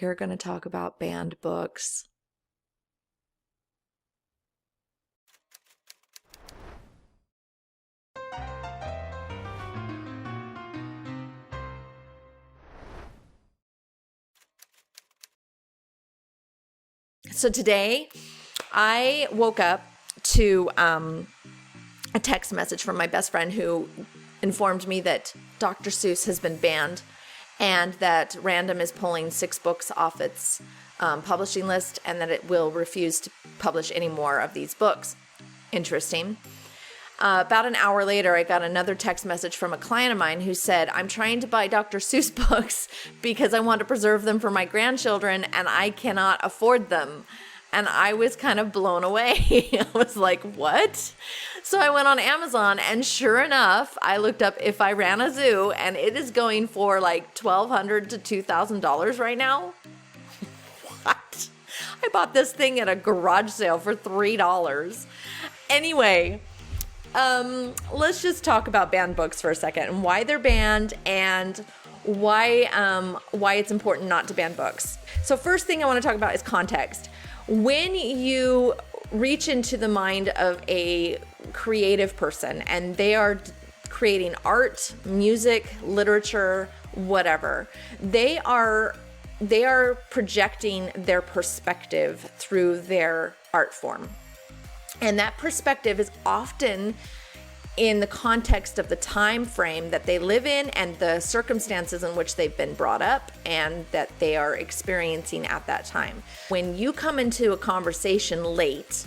We are going to talk about banned books. So today I woke up to a text message from my best friend who informed me that Dr. Seuss has been banned and that Random is pulling 6 books off its publishing list and that it will refuse to publish any more of these books. Interesting. About an hour later, I got another text message from a client of mine who said, I'm trying to buy Dr. Seuss books because I want to preserve them for my grandchildren and I cannot afford them. And I was kind of blown away. I was like, what? So I went on Amazon and sure enough, I looked up If I Ran a Zoo and it is going for like $1,200 to $2,000 right now. What? I bought this thing at a garage sale for $3. Anyway, let's just talk about banned books for a second and why they're banned and why it's important not to ban books. So first thing I want to talk about is context. When you reach into the mind of a creative person and they are creating art, music, literature, whatever, they are projecting their perspective through their art form. And that perspective is often in the context of the time frame that they live in and the circumstances in which they've been brought up and that they are experiencing at that time. When you come into a conversation late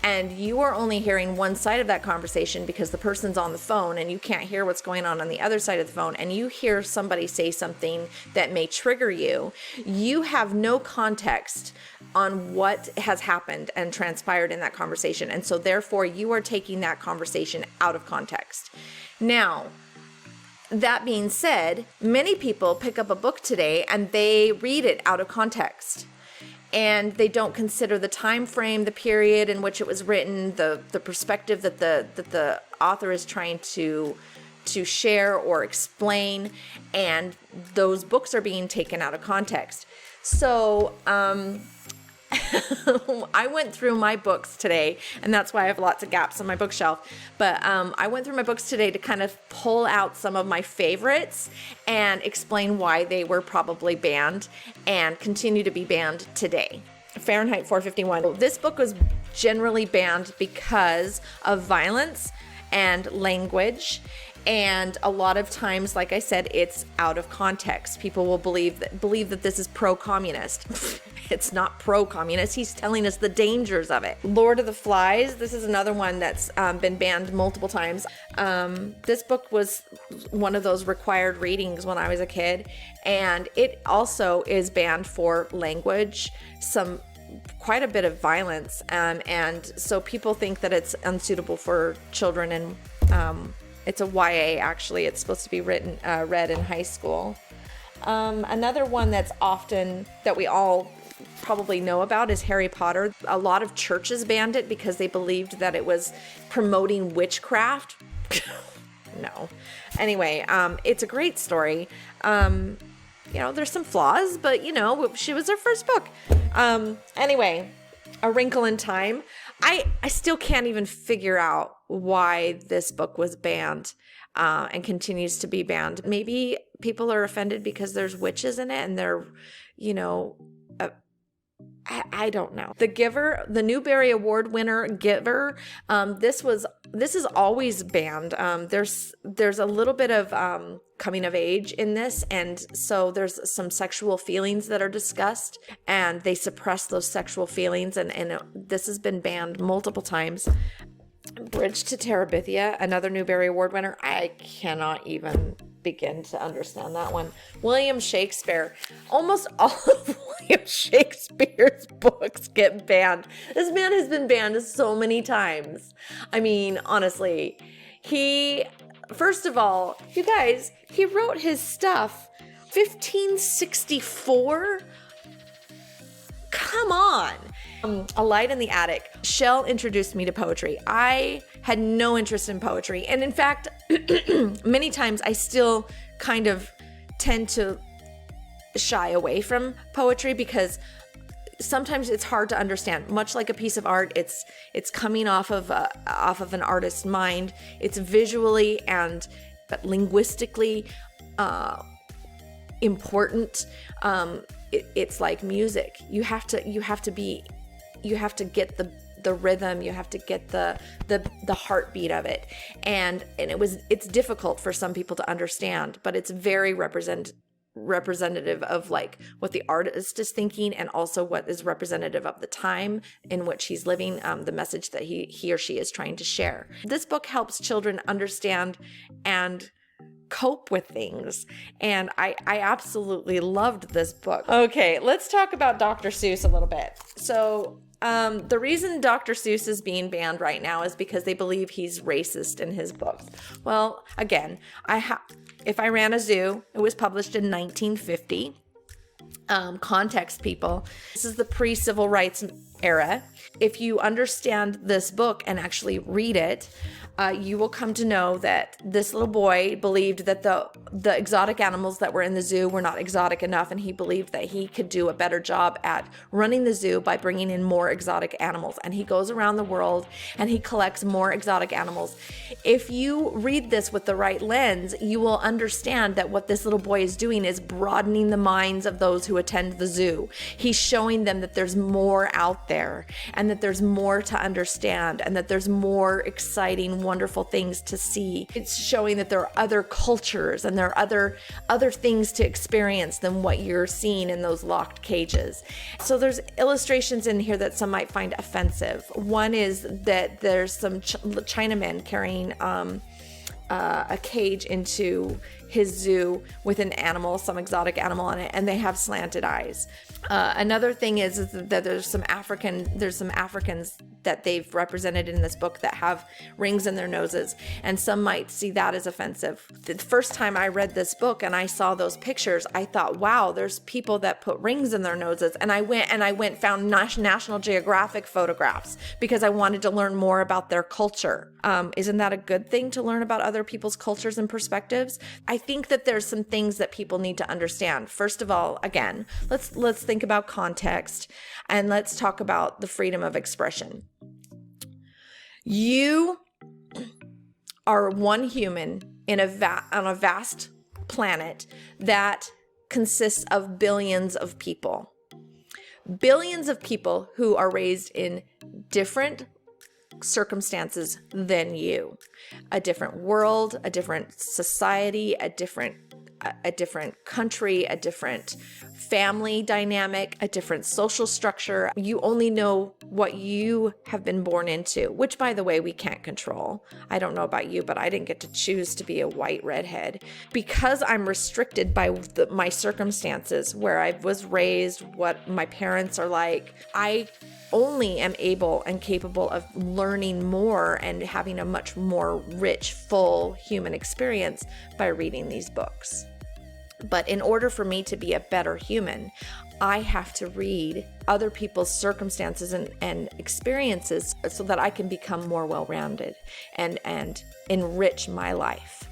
and you are only hearing one side of that conversation because the person's on the phone and you can't hear what's going on the other side of the phone, and you hear somebody say something that may trigger you, you have no context on what has happened and transpired in that conversation. And so therefore you are taking that conversation out of context. Now, that being said, many people pick up a book today and they read it out of context. And they don't consider the time frame, the period in which it was written, the perspective that the author is trying to share or explain, and those books are being taken out of context. So I went through my books today, and that's why I have lots of gaps on my bookshelf. But I went through my books today to kind of pull out some of my favorites and explain why they were probably banned and continue to be banned today. Fahrenheit 451. This book was generally banned because of violence and language. And a lot of times, like I said, it's out of context. People will believe that this is pro-communist. It's not pro-communist. He's telling us the dangers of it. Lord of the Flies. This is another one that's been banned multiple times. This book was one of those required readings when I was a kid. And it also is banned for language, quite a bit of violence. And so people think that it's unsuitable for children, and it's a YA, actually. It's supposed to be read in high school. Another one that we all probably know about is Harry Potter. A lot of churches banned it because they believed that it was promoting witchcraft. No. Anyway, it's a great story. There's some flaws, but she was her first book. Anyway, A Wrinkle in Time. I still can't even figure out why this book was banned and continues to be banned. Maybe people are offended because there's witches in it and they're, I don't know. The Giver, the Newbery Award winner Giver, this is always banned. There's a little bit of coming of age in this, and so there's some sexual feelings that are discussed, and they suppress those sexual feelings, and this has been banned multiple times. Bridge to Terabithia, another Newbery Award winner. I cannot even begin to understand that one. William Shakespeare. Almost all of William Shakespeare's books get banned. This man has been banned so many times. I mean, honestly, first of all, you guys, he wrote his stuff 1564? Come on. A Light in the Attic. Shell introduced me to poetry. I had no interest in poetry. And in fact, many times I still kind of tend to shy away from poetry because sometimes it's hard to understand. Much like a piece of art, it's coming off of an artist's mind. It's visually but linguistically important. It's like music. You have to get the rhythm. You have to get the heartbeat of it, and it's difficult for some people to understand, but it's very representative of like what the artist is thinking, and also what is representative of the time in which he's living, the message that he or she is trying to share. This book helps children understand and cope with things, and I absolutely loved this book. Okay, let's talk about Dr. Seuss a little bit. So the reason Dr. Seuss is being banned right now is because they believe he's racist in his books. Well, again, If I Ran a Zoo, it was published in 1950. Context, people. This is the pre-civil rights era. If you understand this book and actually read it, you will come to know that this little boy believed that the exotic animals that were in the zoo were not exotic enough, and he believed that he could do a better job at running the zoo by bringing in more exotic animals. And he goes around the world and he collects more exotic animals. If you read this with the right lens, you will understand that what this little boy is doing is broadening the minds of those who attend the zoo. He's showing them that there's more out there, and that there's more to understand, and that there's more exciting, wonderful things to see. It's showing that there are other cultures and there are other things to experience than what you're seeing in those locked cages. So there's illustrations in here that some might find offensive. One is that there's some Chinamen carrying a cage into his zoo with an animal, some exotic animal on it, and they have slanted eyes. Another thing is that there's some Africans that they've represented in this book that have rings in their noses, and some might see that as offensive. The first time I read this book and I saw those pictures, I thought, wow, there's people that put rings in their noses. And I found National Geographic photographs because I wanted to learn more about their culture. Isn't that a good thing, to learn about other people's cultures and perspectives? I think that there's some things that people need to understand. First of all, again, let's think about context, and let's talk about the freedom of expression. You are one human on a vast planet that consists of billions of people. Billions of people who are raised in different circumstances than you. A different world, a different society, a different country, a different family dynamic, a different social structure. You only know what you have been born into, which, by the way, we can't control. I don't know about you, but I didn't get to choose to be a white redhead. Because I'm restricted by my circumstances, where I was raised, what my parents are like, I only am able and capable of learning more and having a much more rich, full human experience by reading these books. But in order for me to be a better human, I have to read other people's circumstances and experiences so that I can become more well-rounded and enrich my life.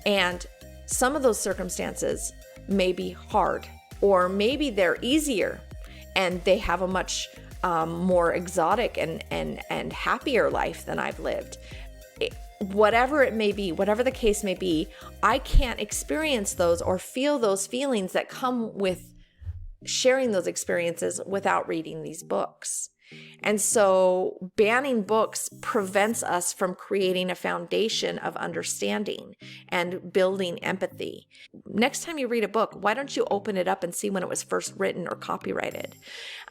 And some of those circumstances may be hard, or maybe they're easier and they have a much more exotic and happier life than I've lived. Whatever it may be, whatever the case may be, I can't experience those or feel those feelings that come with sharing those experiences without reading these books. And so banning books prevents us from creating a foundation of understanding and building empathy. Next time you read a book, why don't you open it up and see when it was first written or copyrighted?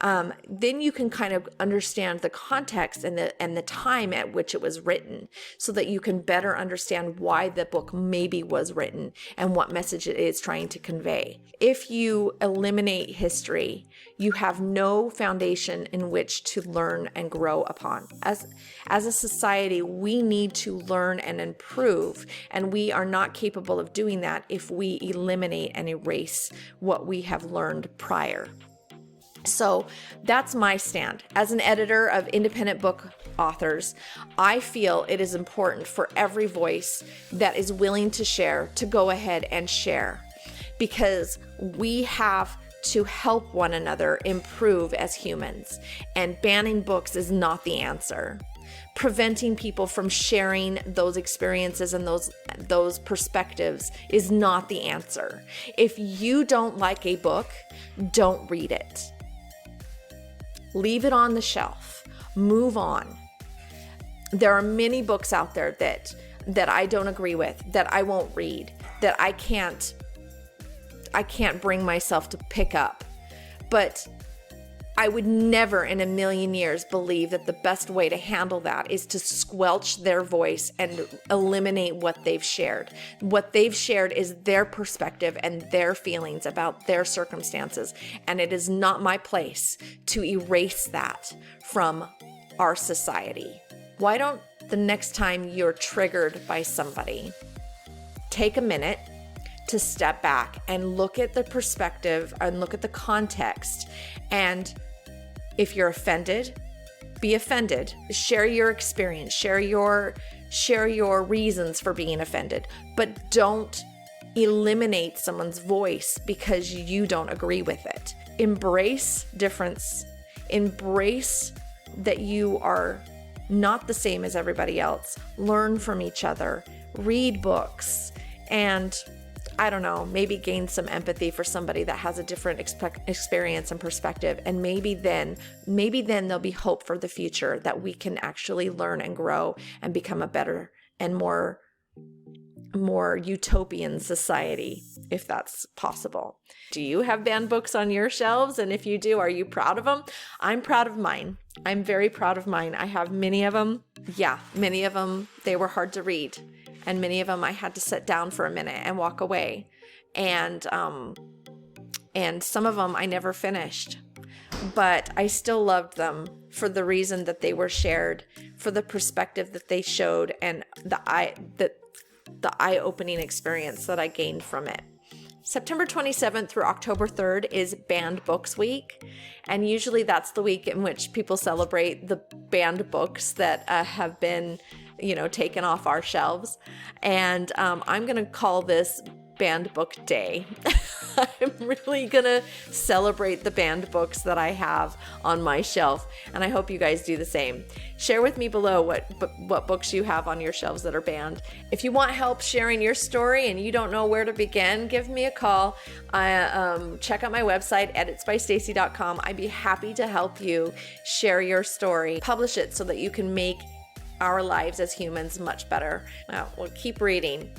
Then you can kind of understand the context and the time at which it was written, so that you can better understand why the book maybe was written and what message it is trying to convey. If you eliminate history, you have no foundation in which to learn and grow upon. As a society, we need to learn and improve, and we are not capable of doing that if we eliminate and erase what we have learned prior. So that's my stand. As an editor of independent book authors, I feel it is important for every voice that is willing to share to go ahead and share. because we have to help one another improve as humans. And banning books is not the answer. Preventing people from sharing those experiences and those perspectives is not the answer. If you don't like a book, don't read it. Leave it on the shelf. Move on. There are many books out there that I don't agree with, that I won't read, that I can't bring myself to pick up. But I would never in a million years believe that the best way to handle that is to squelch their voice and eliminate what they've shared. What they've shared is their perspective and their feelings about their circumstances. And it is not my place to erase that from our society. Why don't the next time you're triggered by somebody, take a minute to step back and look at the perspective and look at the context. And if you're offended, be offended. Share your experience, share your reasons for being offended, but don't eliminate someone's voice because you don't agree with it. Embrace difference. Embrace that you are not the same as everybody else. Learn from each other. Read books. And I don't know, maybe gain some empathy for somebody that has a different experience and perspective. And maybe then there'll be hope for the future, that we can actually learn and grow and become a better and more utopian society, if that's possible. Do you have banned books on your shelves? And if you do, are you proud of them? I'm proud of mine. I'm very proud of mine. I have many of them. Yeah, many of them, they were hard to read. And many of them I had to sit down for a minute and walk away. And some of them I never finished. But I still loved them for the reason that they were shared, for the perspective that they showed, and the eye-opening experience that I gained from it. September 27th through October 3rd is Banned Books Week. And usually that's the week in which people celebrate the banned books that have been taken off our shelves. And I'm going to call this Banned Book Day. I'm really going to celebrate the banned books that I have on my shelf. And I hope you guys do the same. Share with me below what books you have on your shelves that are banned. If you want help sharing your story and you don't know where to begin, give me a call. Check out my website, editsbystacy.com. I'd be happy to help you share your story. Publish it so that you can make our lives as humans much better. Well, keep reading.